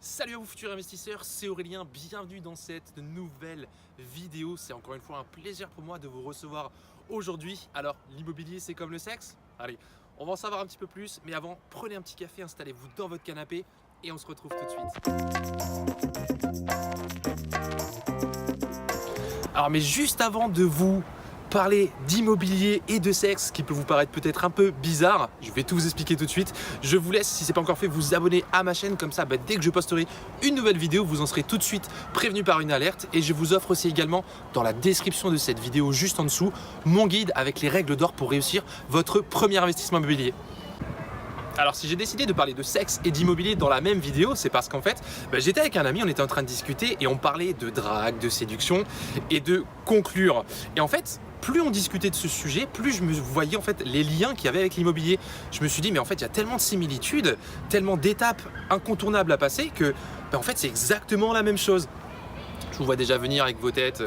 Salut à vous futurs investisseurs, c'est Aurélien, bienvenue dans cette nouvelle vidéo. C'est encore une fois un plaisir pour moi de vous recevoir aujourd'hui. Alors l'immobilier c'est comme le sexe? Allez, on va en savoir un petit peu plus, mais avant prenez un petit café, installez-vous dans votre canapé et on se retrouve tout de suite. Alors mais juste avant de vous parler d'immobilier et de sexe qui peut vous paraître peut-être un peu bizarre, je vais tout vous expliquer tout de suite. Je vous laisse, si ce n'est pas encore fait, vous abonner à ma chaîne, comme ça dès que je posterai une nouvelle vidéo, vous en serez tout de suite prévenu par une alerte. Et je vous offre aussi également dans la description de cette vidéo juste en dessous mon guide avec les règles d'or pour réussir votre premier investissement immobilier. Alors si j'ai décidé de parler de sexe et d'immobilier dans la même vidéo, c'est parce qu'en fait, j'étais avec un ami, on était en train de discuter et on parlait de drague, de séduction et de conclure. Et en fait, plus on discutait de ce sujet, plus je me voyais en fait les liens qu'il y avait avec l'immobilier. Je me suis dit mais en fait il y a tellement de similitudes, tellement d'étapes incontournables à passer que en fait c'est exactement la même chose. Je vous vois déjà venir avec vos têtes.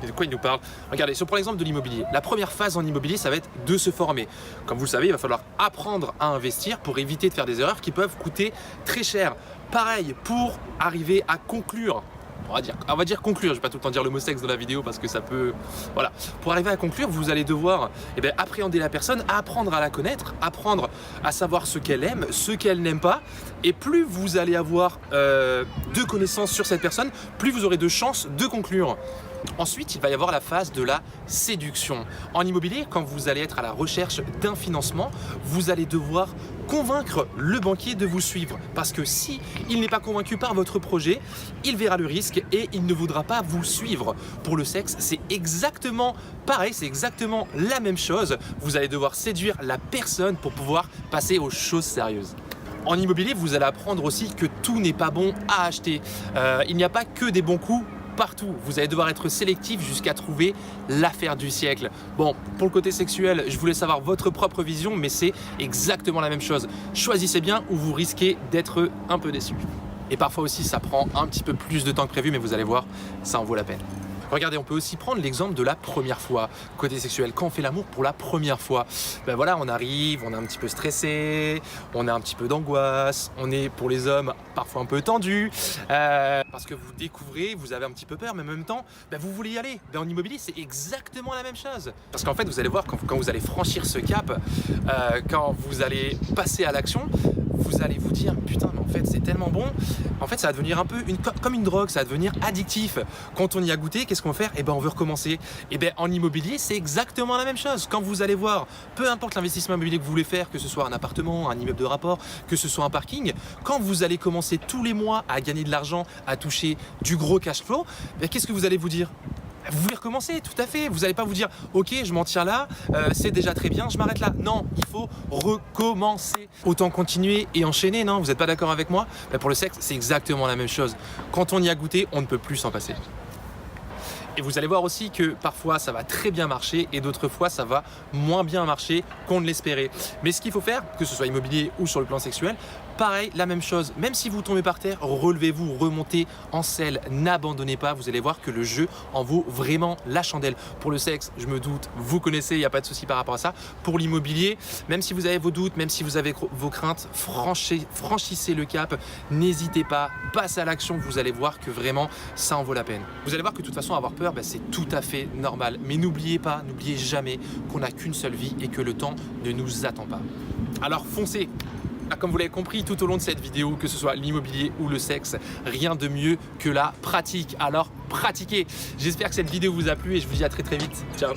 Et de quoi il nous parle? Regardez, si on prend l'exemple de l'immobilier, la première phase en immobilier, ça va être de se former. Comme vous le savez, il va falloir apprendre à investir pour éviter de faire des erreurs qui peuvent coûter très cher. Pareil, pour arriver à conclure. On va dire conclure, je ne vais pas tout le temps dire le mot sexe dans la vidéo parce que ça peut... Voilà. Pour arriver à conclure, vous allez devoir appréhender la personne, apprendre à la connaître, apprendre à savoir ce qu'elle aime, ce qu'elle n'aime pas. Et plus vous allez avoir de connaissances sur cette personne, plus vous aurez de chances de conclure. Ensuite, il va y avoir la phase de la séduction. En immobilier, quand vous allez être à la recherche d'un financement, vous allez devoir convaincre le banquier de vous suivre. Parce que si il n'est pas convaincu par votre projet, il verra le risque et il ne voudra pas vous suivre. Pour le sexe, c'est exactement pareil, c'est exactement la même chose. Vous allez devoir séduire la personne pour pouvoir passer aux choses sérieuses. En immobilier, vous allez apprendre aussi que tout n'est pas bon à acheter. Il n'y a pas que des bons coups partout. Vous allez devoir être sélectif jusqu'à trouver l'affaire du siècle. Bon, pour le côté sexuel, je voulais savoir votre propre vision, mais c'est exactement la même chose. Choisissez bien ou vous risquez d'être un peu déçu. Et parfois aussi, ça prend un petit peu plus de temps que prévu, mais vous allez voir, ça en vaut la peine. Regardez, on peut aussi prendre l'exemple de la première fois. Côté sexuel, quand on fait l'amour pour la première fois, voilà, on arrive, on est un petit peu stressé, on a un petit peu d'angoisse, on est pour les hommes parfois un peu tendu, parce que vous découvrez, vous avez un petit peu peur, mais en même temps, vous voulez y aller. En immobilier, c'est exactement la même chose. Parce qu'en fait, vous allez voir, quand vous allez franchir ce cap, quand vous allez passer à l'action, vous allez vous dire putain mais en fait c'est tellement bon, en fait ça va devenir un peu comme une drogue, ça va devenir addictif. Quand on y a goûté, qu'est-ce qu'on va faire? On veut recommencer. En immobilier c'est exactement la même chose. Quand vous allez voir, peu importe l'investissement immobilier que vous voulez faire, que ce soit un appartement, un immeuble de rapport, que ce soit un parking, quand vous allez commencer tous les mois à gagner de l'argent, à toucher du gros cash flow, qu'est-ce que vous allez vous dire? Vous voulez recommencer, tout à fait. Vous n'allez pas vous dire ok, je m'en tiens là, c'est déjà très bien, je m'arrête là. Non, il faut recommencer. Autant continuer et enchaîner, non? Vous n'êtes pas d'accord avec moi? Pour le sexe, c'est exactement la même chose. Quand on y a goûté, on ne peut plus s'en passer. Et vous allez voir aussi que parfois ça va très bien marcher et d'autres fois ça va moins bien marcher qu'on ne l'espérait. Mais ce qu'il faut faire, que ce soit immobilier ou sur le plan sexuel, pareil, la même chose. Même si vous tombez par terre, relevez-vous, remontez en selle, n'abandonnez pas. Vous allez voir que le jeu en vaut vraiment la chandelle. Pour le sexe, je me doute, vous connaissez, il n'y a pas de souci par rapport à ça. Pour l'immobilier, même si vous avez vos doutes, même si vous avez vos craintes, franchissez le cap, n'hésitez pas, passez à l'action, vous allez voir que vraiment ça en vaut la peine. Vous allez voir que de toute façon avoir peur, c'est tout à fait normal. Mais n'oubliez jamais qu'on n'a qu'une seule vie et que le temps ne nous attend pas. Alors foncez! Comme vous l'avez compris tout au long de cette vidéo, que ce soit l'immobilier ou le sexe, rien de mieux que la pratique. Alors pratiquez! J'espère que cette vidéo vous a plu et je vous dis à très vite. Ciao!